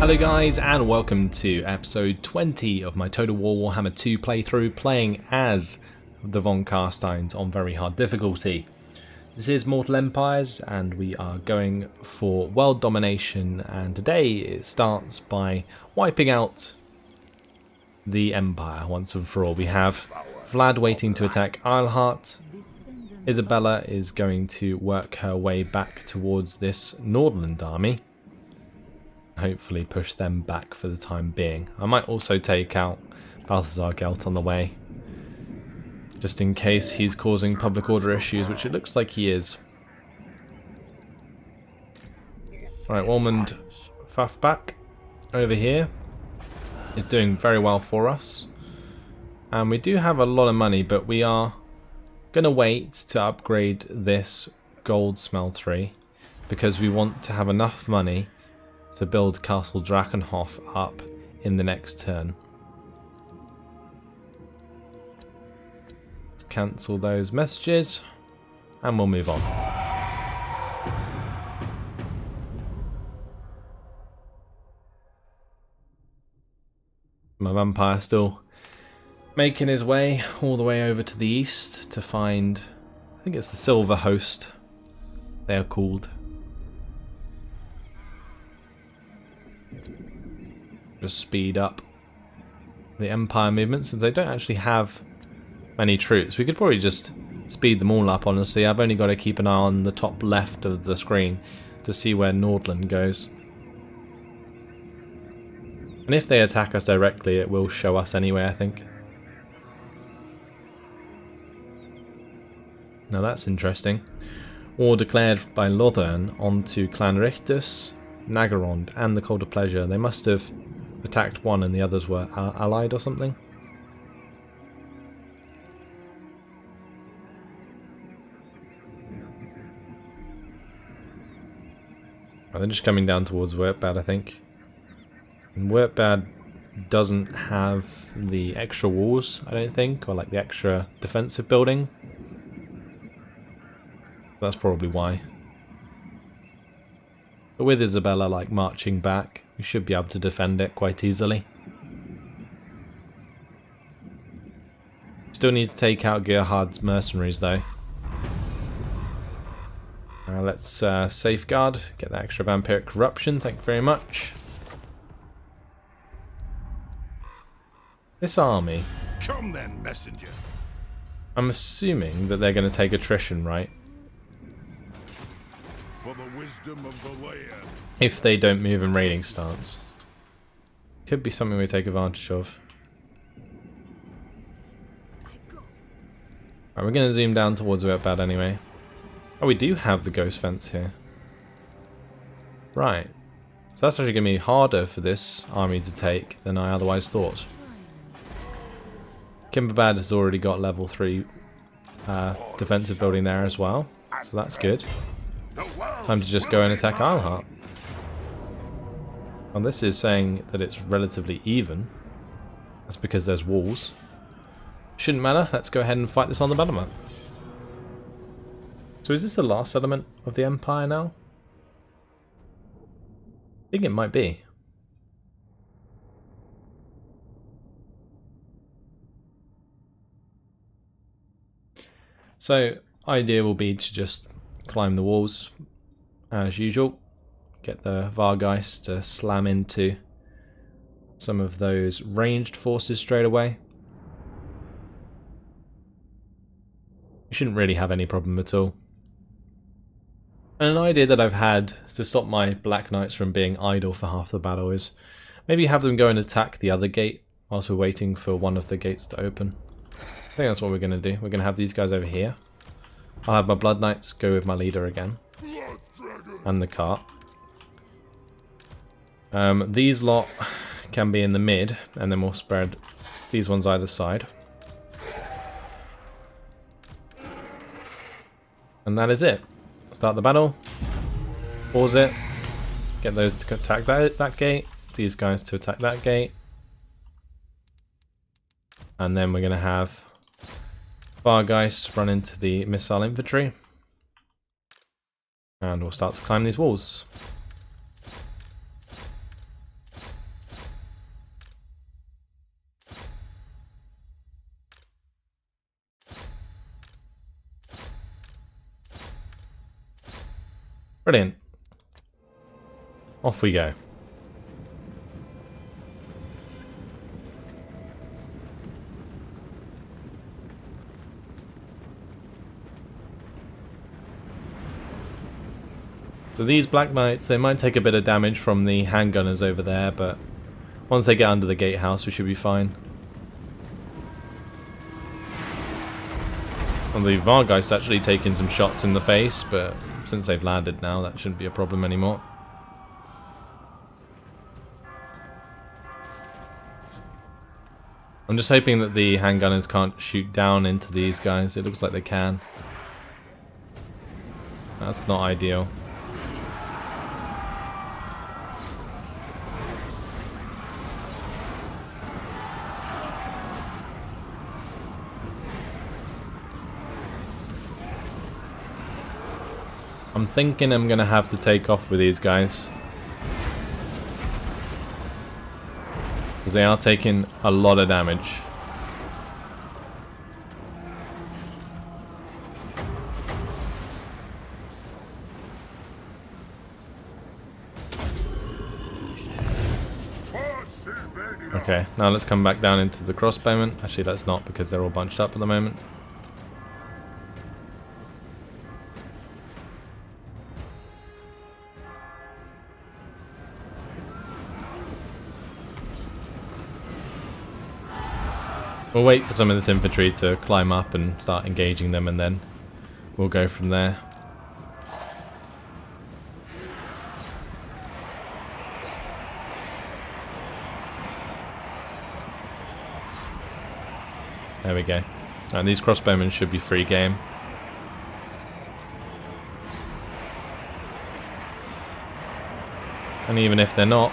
Hello guys and welcome to episode 20 of my Total War Warhammer 2 playthrough, playing as the Von Carsteins on very hard difficulty. This is Mortal Empires and we are going for world domination, and today it starts by wiping out the Empire once and for all. We have Vlad waiting to attack Eilhart. Isabella is going to work her way back towards this Nordland army. Hopefully push them back for the time being. I might also take out Balthazar Gelt on the way, just in case he's causing public order issues, which it looks like he is. Alright, Ormond Fafbak over here is doing very well for us. And we do have a lot of money, but we are going to wait to upgrade this gold smeltery because we want to have enough money to build Castle Drakenhof up in the next turn. Let's cancel those messages and we'll move on. My vampire still making his way all the way over to the east to find, I think it's the Silver Host they are called. Just speed up the Empire movement since they don't actually have many troops. We could probably just speed them all up, honestly. I've only got to keep an eye on the top left of the screen to see where Nordland goes. And if they attack us directly, it will show us anyway, I think. Now that's interesting. War declared by Lothern onto Clanrichtus, Nagarond and the Cold of Pleasure. They must have attacked one and the others were allied or something. Oh, they're just coming down towards Wurtbad, I think. And Wurtbad doesn't have the extra walls, I don't think, or like the extra defensive building. That's probably why. But with Isabella like marching back, we should be able to defend it quite easily. Still need to take out Gerhard's mercenaries though. Let's safeguard, get that extra vampiric corruption, thank you very much. This army, come then, messenger. I'm assuming that they're going to take attrition, right? For the wisdom of the land. If they don't move in raiding stance. Could be something we take advantage of. Right, we're going to zoom down towards Wurtbad anyway. Oh, we do have the ghost fence here. Right. So that's actually going to be harder for this army to take than I otherwise thought. Kimberbad has already got level 3 defensive building there as well. So that's good. Time to just go and attack Eilhart. And this is saying that it's relatively even. That's because there's walls. Shouldn't matter. Let's go ahead and fight this on the battle map. So is this the last settlement of the Empire now? I think it might be. So, idea will be to just climb the walls as usual. Get the Vargeist to slam into some of those ranged forces straight away. We shouldn't really have any problem at all. And an idea that I've had to stop my Black Knights from being idle for half the battle is maybe have them go and attack the other gate whilst we're waiting for one of the gates to open. I think that's what we're going to do. We're going to have these guys over here. I'll have my Blood Knights go with my leader again. And the cart. These lot can be in the mid, and then we'll spread these ones either side. And that is it. Start the battle. Pause it. Get those to attack that gate. These guys to attack that gate. And then we're going to have Vargeist run into the missile infantry. And we'll start to climb these walls. Brilliant. Off we go. So these Black Knights, they might take a bit of damage from the handgunners over there, but once they get under the gatehouse, we should be fine. And the Vargeist actually taking some shots in the face, but since they've landed now, that shouldn't be a problem anymore. I'm just hoping that the handgunners can't shoot down into these guys. It looks like they can. That's not ideal. I'm thinking I'm gonna have to take off with these guys, because they are taking a lot of damage. Okay, now let's come back down into the crossbowmen. Actually, let's not, because they're all bunched up at the moment. We'll wait for some of this infantry to climb up and start engaging them, and then we'll go from there. There we go. And these crossbowmen should be free game. And even if they're not,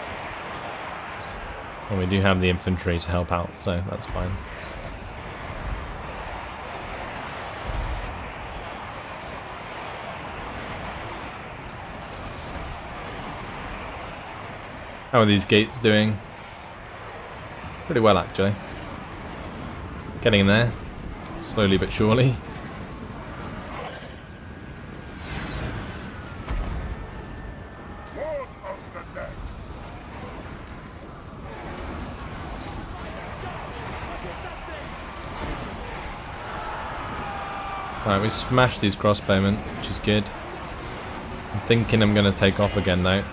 well, we do have the infantry to help out, so that's fine. How are these gates doing? Pretty well, actually. Getting there, slowly but surely. Right, we smashed these crossbowmen, which is good. I'm thinking I'm going to take off again though.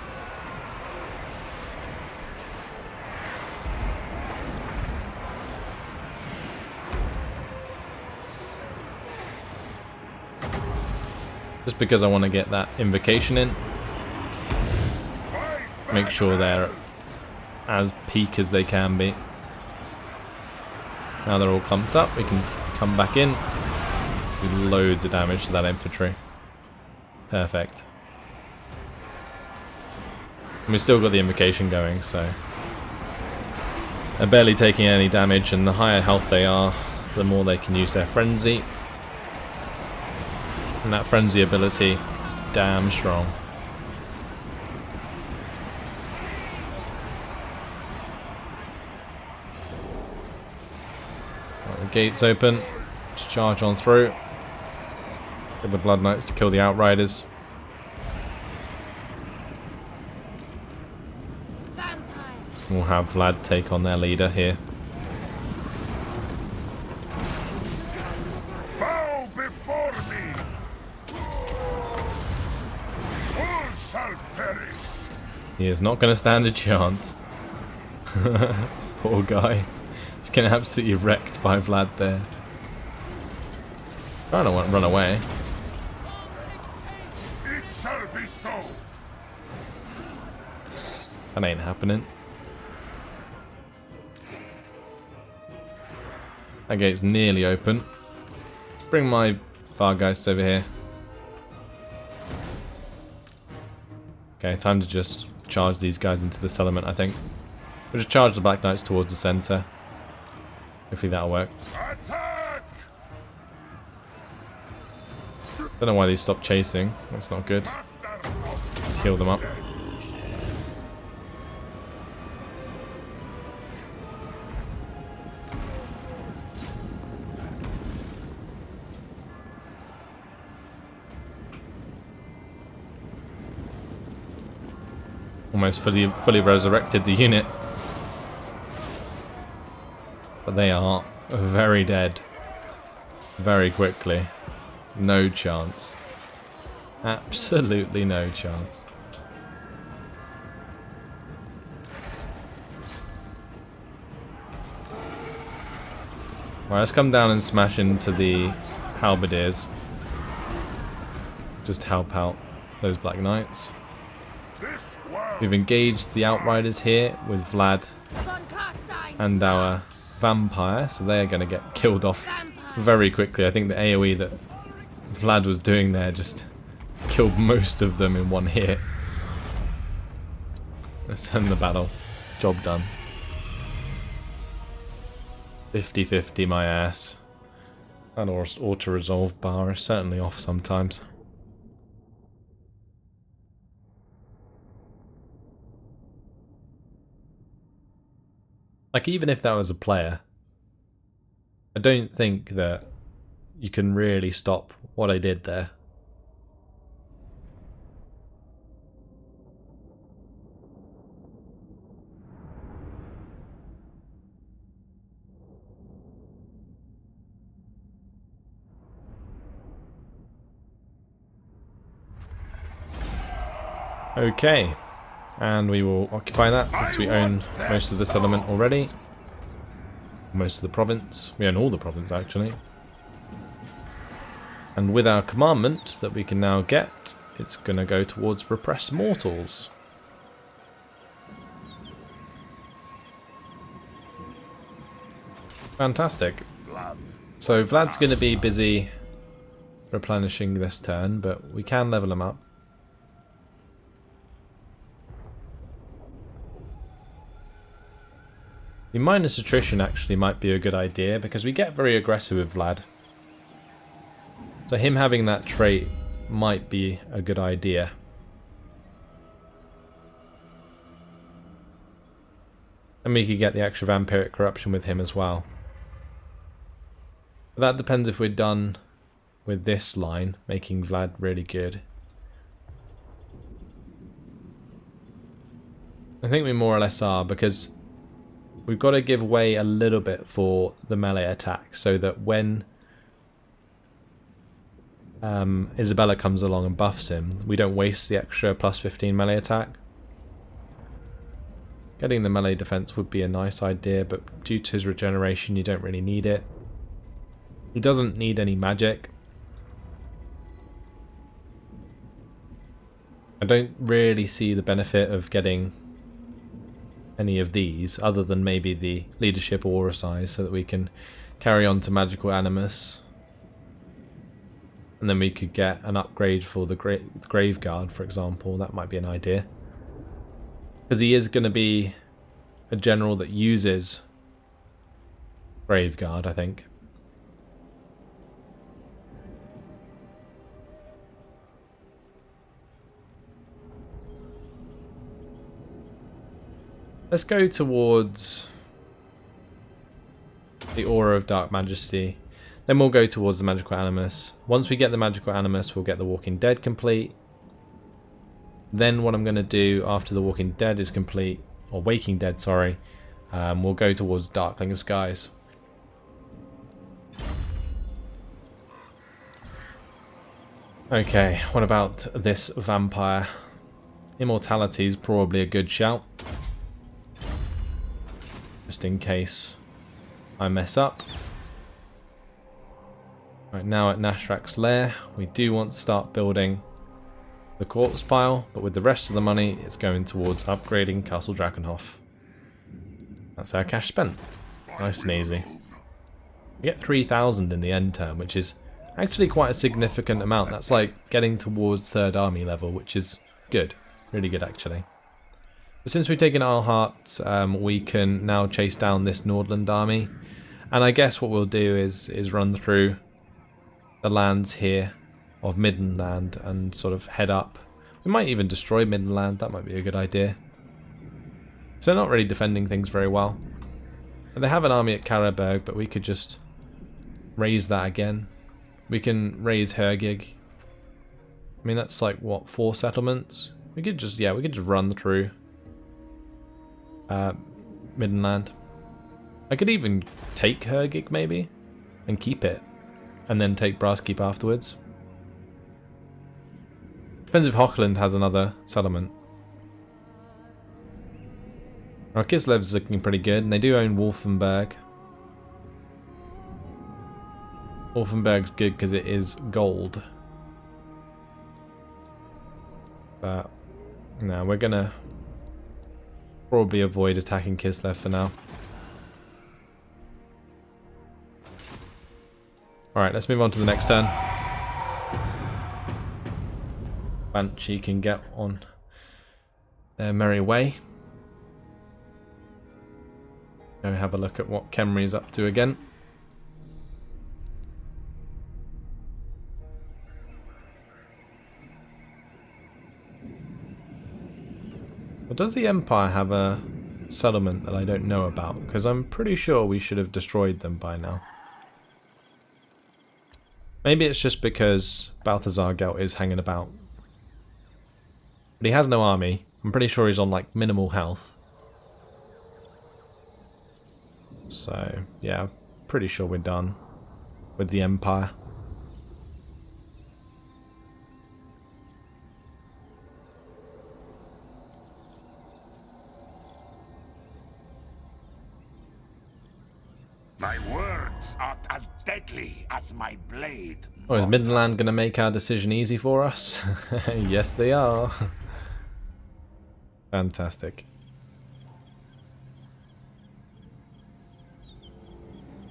Just because I want to get that invocation in. Make sure they're as peak as they can be. Now they're all clumped up, we can come back in. Do loads of damage to that infantry. Perfect. And we've still got the invocation going, so they're barely taking any damage, and the higher health they are, the more they can use their frenzy. And that frenzy ability is damn strong. Right, the gate's open. Let's charge on through. Get the Blood Knights to kill the Outriders. We'll have Vlad take on their leader here. Bow before me! All shall perish! He is not going to stand a chance. Poor guy. He's getting absolutely wrecked by Vlad there. Trying to run away. It shall be so! That ain't happening. That gate's nearly open. Bring my Vargeist over here. Okay, time to just charge these guys into the settlement, I think. We'll just charge the Black Knights towards the centre. Hopefully that'll work. Attack! Don't know why they stopped chasing. That's not good. Let's heal them up. almost fully resurrected the unit. But they are very dead. Very quickly. No chance. Absolutely no chance. Right, let's come down and smash into the halberdiers. Just help out those Black Knights. We've engaged the Outriders here with Vlad Von Carstein. and our Vampire, so they are going to get killed off very quickly. I think the AoE that Vlad was doing there just killed most of them in one hit. Let's end the battle. Job done. 50-50 my ass. That auto-resolve bar is certainly off sometimes. Like, even if that was a player, I don't think that you can really stop what I did there. Okay, and we will occupy that since we own most of the settlement already. Most of the province. We own all the province, actually. And with our commandment that we can now get, it's going to go towards repress mortals. Fantastic. So Vlad's going to be busy replenishing this turn, but we can level him up. The minus attrition actually might be a good idea because we get very aggressive with Vlad. So him having that trait might be a good idea. And we could get the extra vampiric corruption with him as well. But that depends if we're done with this line, making Vlad really good. I think we more or less are, because we've got to give way a little bit for the melee attack so that when Isabella comes along and buffs him, we don't waste the extra plus 15 melee attack. Getting the melee defense would be a nice idea, but due to his regeneration you don't really need it. He doesn't need any magic. I don't really see the benefit of getting any of these, other than maybe the leadership aura size, so that we can carry on to magical animus. And then we could get an upgrade for the grave guard, for example. That might be an idea. Because he is going to be a general that uses grave guard, I think. Let's go towards the Aura of Dark Majesty. Then we'll go towards the Magical Animus. Once we get the Magical Animus, we'll get the Walking Dead complete. Then what I'm going to do after the Walking Dead is complete, or Waking Dead, sorry, we'll go towards Darkling of Skies. Okay, what about this vampire? Immortality is probably a good shout. Just in case I mess up. Right, now at Nashrak's lair, we do want to start building the corpse pile, but with the rest of the money, it's going towards upgrading Castle Drakenhof. That's our cash spent. Nice and easy. We get 3,000 in the end term, which is actually quite a significant amount. That's like getting towards 3rd army level, which is good. Really good, actually. But since we've taken Arlhart, we can now chase down this Nordland army. And I guess what we'll do is run through the lands here of Middenland and sort of head up. We might even destroy Middenland. That might be a good idea. So they're not really defending things very well. And they have an army at Karaberg, but we could just raise that again. We can raise Hergig. I mean, that's like, what, 4 settlements? We could just, yeah, we could just run through Middenland. I could even take Hergig maybe and keep it, and then take Braskeep afterwards. Depends if Hochland has another settlement. Our Kislev's looking pretty good, and they do own Wolfenberg. Wolfenberg's good because it is gold. But no, we're gonna probably avoid attacking Kislev for now. Alright, let's move on to the next turn. Banshee can get on their merry way. Go have a look at what Khemri's up to again. Well, does the Empire have a settlement that I don't know about? Because I'm pretty sure we should have destroyed them by now. Maybe it's just because Balthazar Gelt is hanging about. But he has no army. I'm pretty sure he's on like minimal health. So, yeah, pretty sure we're done with the Empire. My words are as deadly as my blade. Oh, is Midland going to make our decision easy for us? Yes, they are. Fantastic.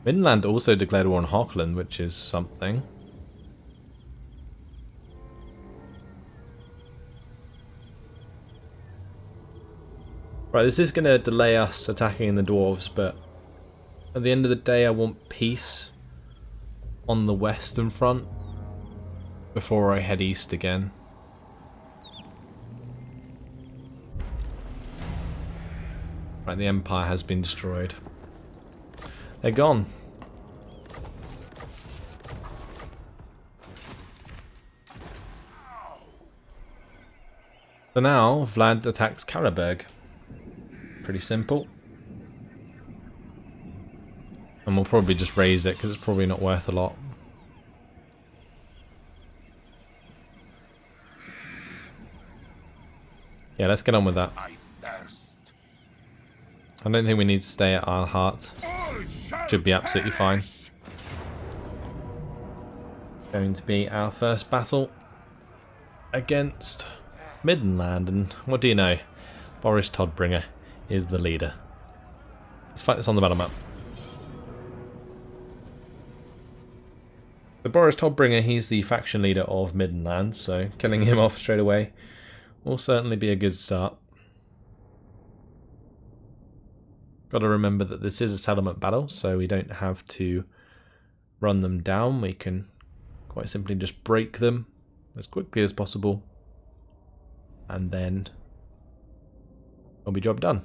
Midland also declared war on Hochland, which is something. Right, this is going to delay us attacking the dwarves, but at the end of the day I want peace on the western front before I head east again. Right, the Empire has been destroyed. They're gone. So now Vlad attacks Karaberg. Pretty simple. And we'll probably just raise it because it's probably not worth a lot. Yeah, let's get on with that. I don't think we need to stay at our heart. Should be absolutely fine. Going to be our first battle against Middenland, and what do you know? Boris Todbringer is the leader. Let's fight this on the battle map. So Boris Todbringer, he's the faction leader of Middenland, so killing him off straight away will certainly be a good start. Got to remember that this is a settlement battle, so we don't have to run them down. We can quite simply just break them as quickly as possible, and then it'll be job done.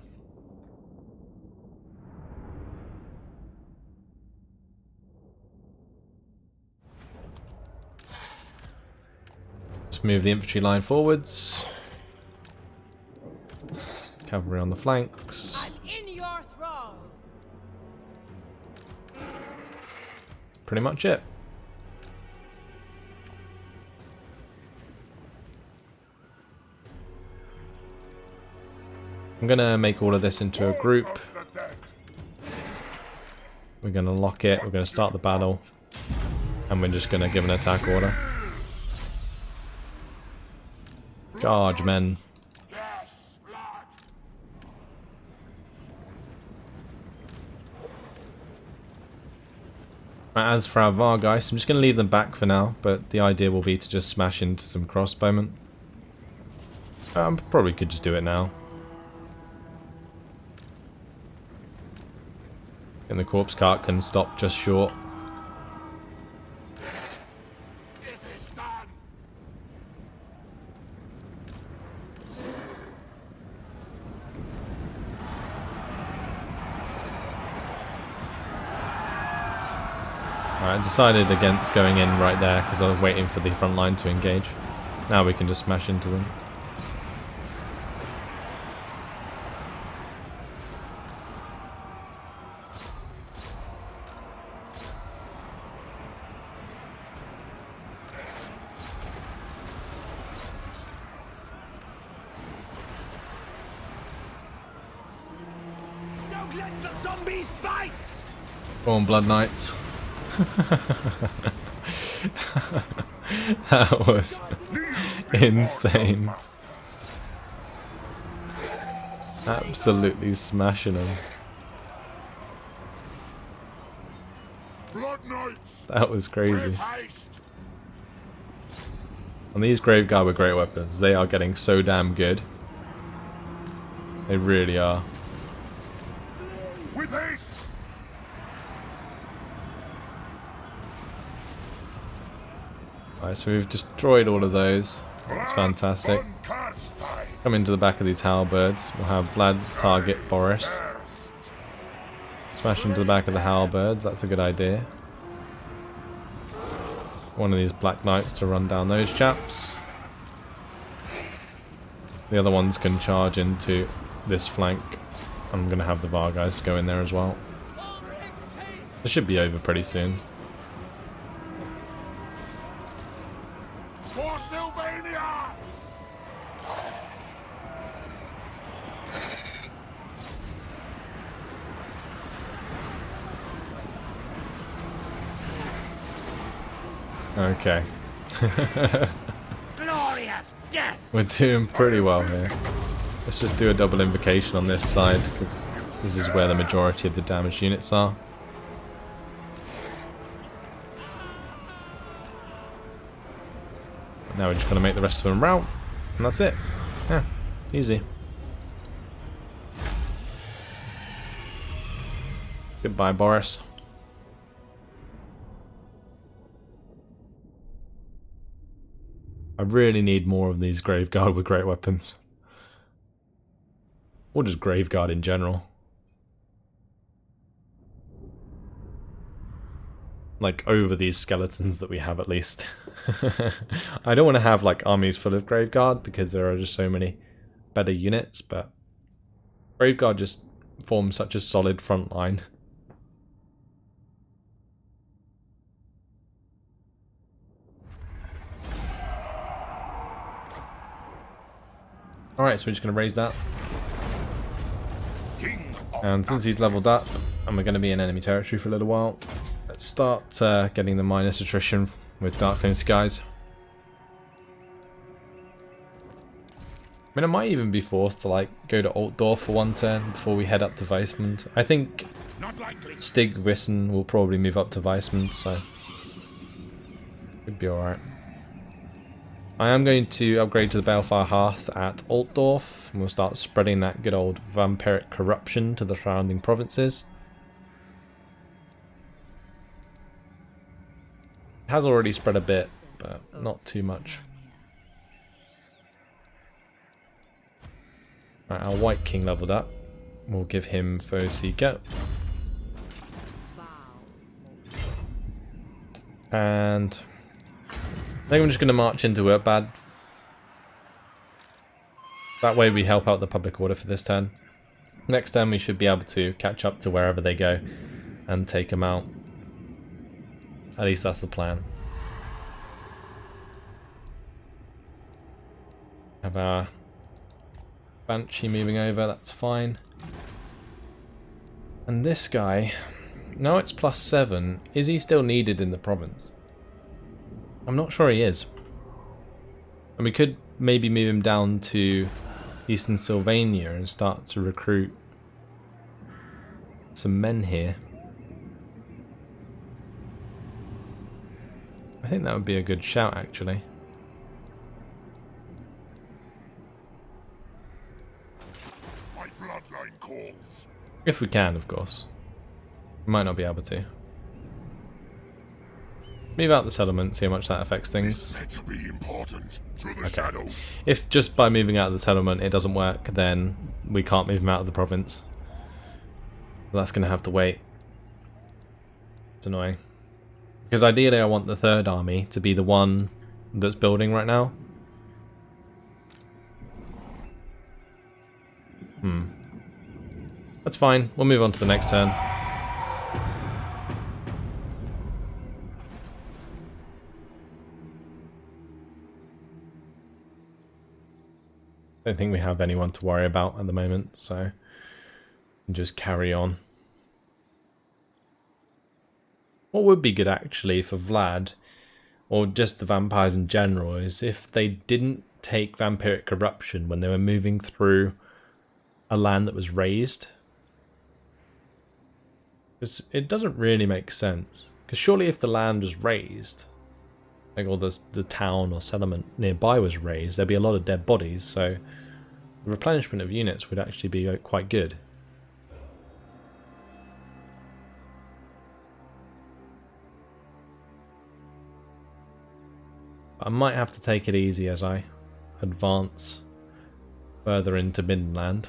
Just move the infantry line forwards. Cavalry on the flanks. Pretty much it. I'm gonna make all of this into a group. We're gonna lock it, we're gonna start the battle, and we're just gonna give an attack order. Charge, men. As for our Vargeist, I'm just going to leave them back for now, but the idea will be to just smash into some crossbowmen. Probably could just do it now. And the corpse cart can stop just short. I decided against going in right there because I was waiting for the front line to engage. Now we can just smash into them. The zombies bite! Go on, Blood Knights. That was insane. Absolutely smashing them. Blood Knights! That was crazy. With haste! And these Graveguard were great weapons. They are getting so damn good. They really are. With haste! Alright, so we've destroyed all of those. That's fantastic. Vlad von Carstein. Come into the back of these halberds. We'll have Vlad target Boris. First. Smash into the back of the halberds. That's a good idea. One of these Black Knights to run down those chaps. The other ones can charge into this flank. I'm going to have the Varguys go in there as well. This should be over pretty soon. For Sylvania! Okay. Glorious death! We're doing pretty well here. Let's just do a double invocation on this side, because this is where the majority of the damaged units are. Now we're just going to make the rest of them rout, and that's it. Yeah, easy. Goodbye, Boris. I really need more of these Graveguard with great weapons. Or just Graveguard in general. Like, over these skeletons that we have, at least. I don't want to have, like, armies full of Graveguard, because there are just so many better units, but Graveguard just forms such a solid front line. Alright, so we're just going to raise that. King of And since he's leveled up, and we're going to be in enemy territory for a little while, let's start getting the minus attrition with Darkling Skies. I mean, I might even be forced to like go to Altdorf for one turn before we head up to Weissmund. I think not likely. Stig Wissen will probably move up to Weissmund, so should be alright. I am going to upgrade to the Balefire Hearth at Altdorf, and we'll start spreading that good old vampiric corruption to the surrounding provinces. It has already spread a bit, but not too much. Right, our White King leveled up. We'll give him Foe Seeker. And I think I'm just going to march into Urbad. That way we help out the public order for this turn. Next turn we should be able to catch up to wherever they go and take them out. At least that's the plan. Have our Banshee moving over, that's fine. And this guy, now it's +7, is he still needed in the province? I'm not sure he is. And we could maybe move him down to Eastern Sylvania and start to recruit some men here. I think that would be a good shout, actually. My bloodline calls. If we can, of course. We might not be able to. Move out the settlement, see how much that affects things. Better be important to the shadows. If just by moving out of the settlement it doesn't work, then we can't move him out of the province. That's going to have to wait. It's annoying. Because ideally I want the third army to be the one that's building right now. That's fine. We'll move on to the next turn. Don't think we have anyone to worry about at the moment, so just carry on. What would be good actually for Vlad, or just the vampires in general, is if they didn't take vampiric corruption when they were moving through a land that was raised. It doesn't really make sense. Because surely if the land was raised, like or the town or settlement nearby was raised, there'd be a lot of dead bodies, so the replenishment of units would actually be quite good. I might have to take it easy as I advance further into Midland.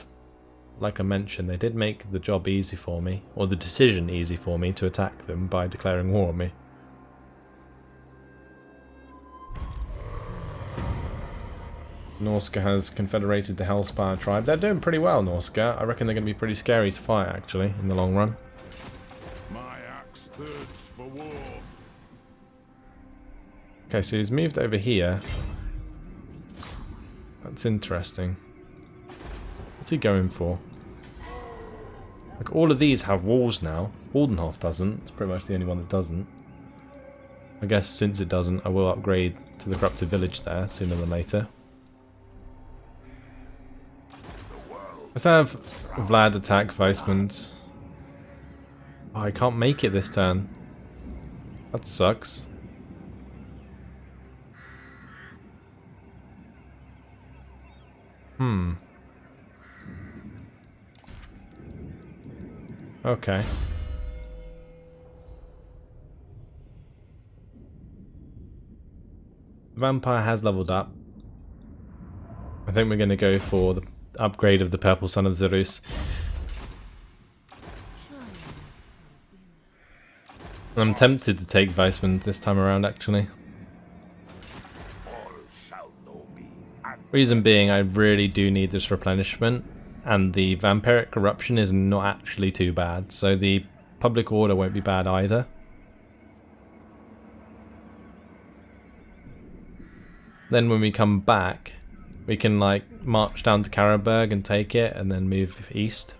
Like I mentioned, they did make the job easy for me, or the decision easy for me, to attack them by declaring war on me. Norska has confederated the Hellspire tribe. They're doing pretty well, Norska. I reckon they're going to be pretty scary to fight, actually, in the long run. My axe thirsts for war. Okay, so he's moved over here. That's interesting. What's he going for? Like, all of these have walls now. Waldenhof doesn't. It's pretty much the only one that doesn't. I guess since it doesn't, I will upgrade to the corrupted village there sooner than later. Let's have Vlad attack Weismund. Oh, I can't make it this turn. That sucks. Okay. Vampire has leveled up. I think we're going to go for the upgrade of the Purple Son of Zerus. I'm tempted to take Weismund this time around, actually. Reason being, I really do need this replenishment, and the vampiric corruption is not actually too bad, so the public order won't be bad either. Then when we come back, we can like march down to Karrenberg and take it, and then move east.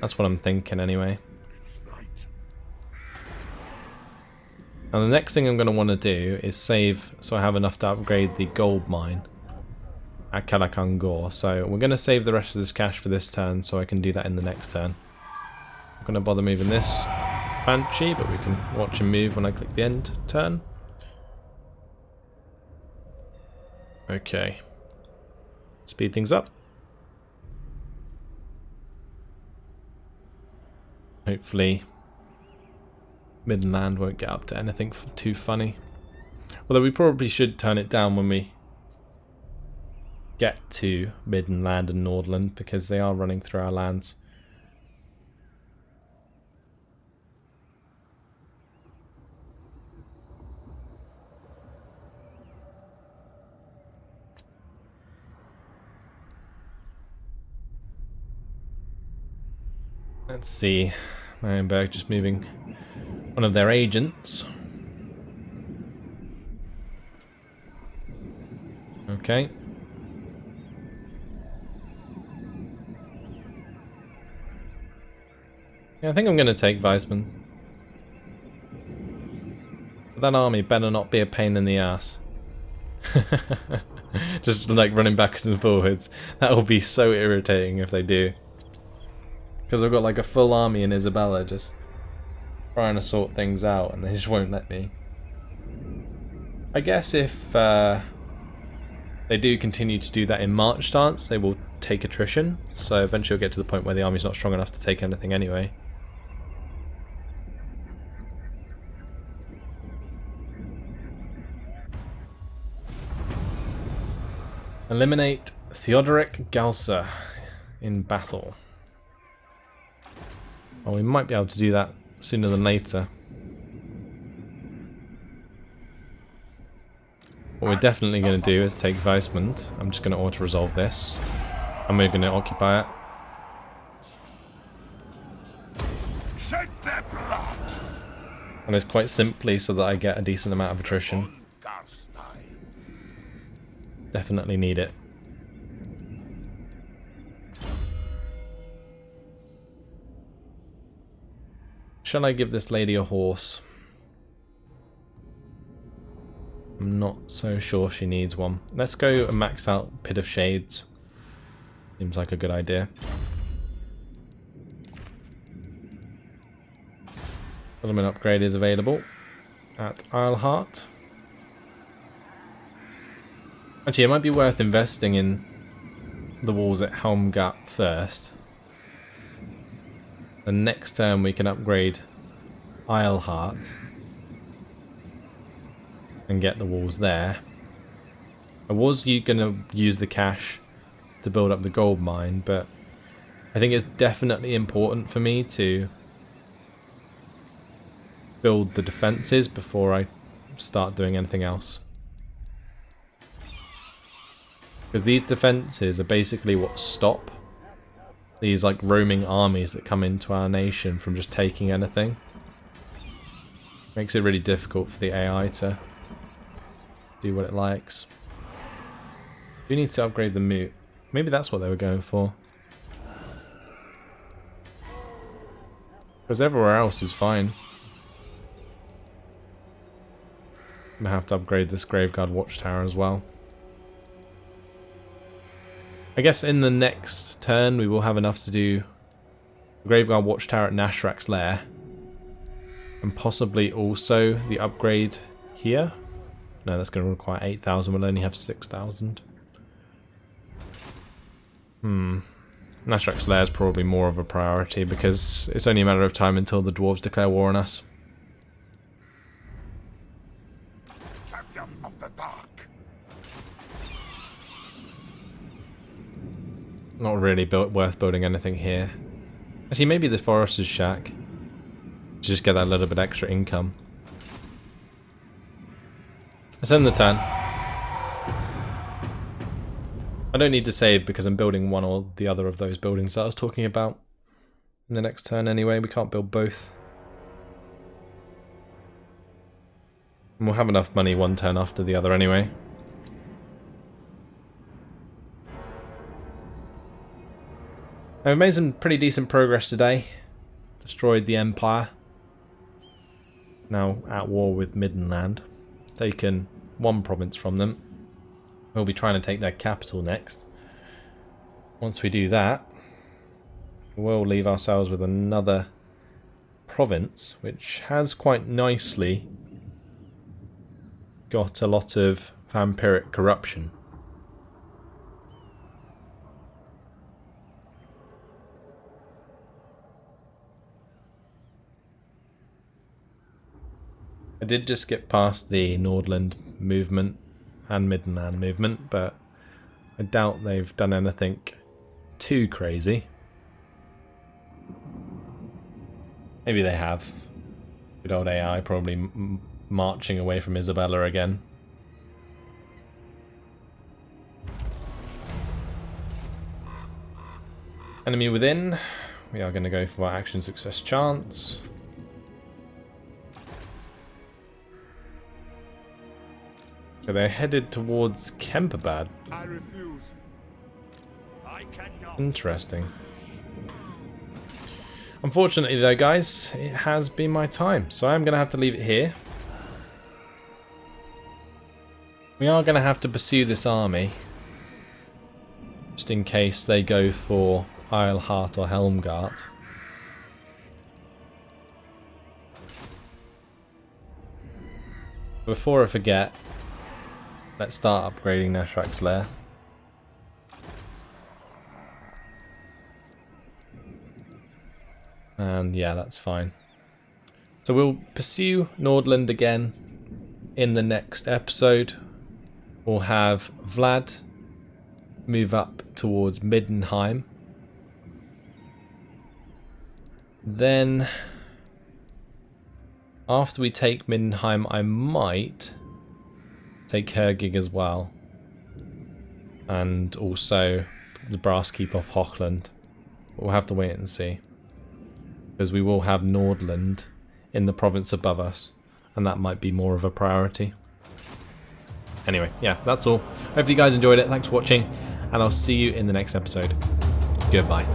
That's what I'm thinking anyway. And the next thing I'm going to want to do is save so I have enough to upgrade the gold mine at Kalakangor. So we're going to save the rest of this cash for this turn so I can do that in the next turn. I'm not going to bother moving this Banshee, but we can watch him move when I click the end turn. Okay. Speed things up. Hopefully Midland won't get up to anything too funny. Although we probably should turn it down when we get to Midland and Nordland, because they are running through our lands. Let's see. Marienberg just moving one of their agents. Okay. Yeah, I think I'm going to take Weisman. But that army better not be a pain in the ass. Just like running backwards and forwards. That will be so irritating if they do. Because I've got like a full army in Isabella just trying to sort things out, and they just won't let me. I guess if they do continue to do that in March stance, they will take attrition, so eventually you'll get to the point where the army's not strong enough to take anything anyway. Eliminate Theodoric Galsa in battle. Well, we might be able to do that sooner than later. What we're definitely going to do is take Weismund. I'm just going to auto-resolve this. And we're going to occupy it. And it's quite simply so that I get a decent amount of attrition. Definitely need it. shall I give this lady a horse? I'm not so sure she needs one. Let's go and max out Pit of Shades. Seems like a good idea. Element upgrade is available at Isleheart. Actually, it might be worth investing in the walls at Helmgart first. The next turn we can upgrade Isleheart and get the walls there. I was going to use the cash to build up the gold mine, but I think it's definitely important for me to build the defenses before I start doing anything else. Because these defenses are basically what stop these like roaming armies that come into our nation from just taking anything. Makes it really difficult for the AI to do what it likes. We need to upgrade the moot. Maybe that's what they were going for. Because everywhere else is fine. I'm gonna have to upgrade this Graveguard Watchtower as well. I guess in the next turn we will have enough to do the Graveguard Watchtower at Nashrak's Lair. And possibly also the upgrade here. No, that's going to require 8,000. We'll only have 6,000. Nashrak's Lair is probably more of a priority because it's only a matter of time until the dwarves declare war on us. Champion of the dark. Not really worth building anything here. Actually, maybe the Forester's Shack. Just get that little bit extra income. Let's end the turn. I don't need to save because I'm building one or the other of those buildings that I was talking about in the next turn anyway. We can't build both. And we'll have enough money one turn after the other anyway. I've made some pretty decent progress today. Destroyed the Empire. Now at war with Middenland. Taken one province from them. We'll be trying to take their capital next. Once we do that, we'll leave ourselves with another province, which has quite nicely got a lot of vampiric corruption. I did just skip past the Nordland movement and Middenland movement, but I doubt they've done anything too crazy. Maybe they have. Good old AI probably marching away from Isabella again. Enemy within. We are going to go for our action success chance. So they're headed towards Kemperbad. I refuse. I cannot. Interesting. Unfortunately though guys, it has been my time, so I'm going to have to leave it here. We are going to have to pursue this army, just in case they go for Isleheart or Helmgart. Before I forget, let's start upgrading Nashrak's Lair. And yeah, that's fine. So we'll pursue Nordland again in the next episode. We'll have Vlad move up towards Middenheim. Then, after we take Middenheim, I might take Hergig as well. And also the Brass Keep off Hochland. We'll have to wait and see. Because we will have Nordland in the province above us. And that might be more of a priority. Anyway, yeah, that's all. Hopefully you guys enjoyed it. Thanks for watching. And I'll see you in the next episode. Goodbye.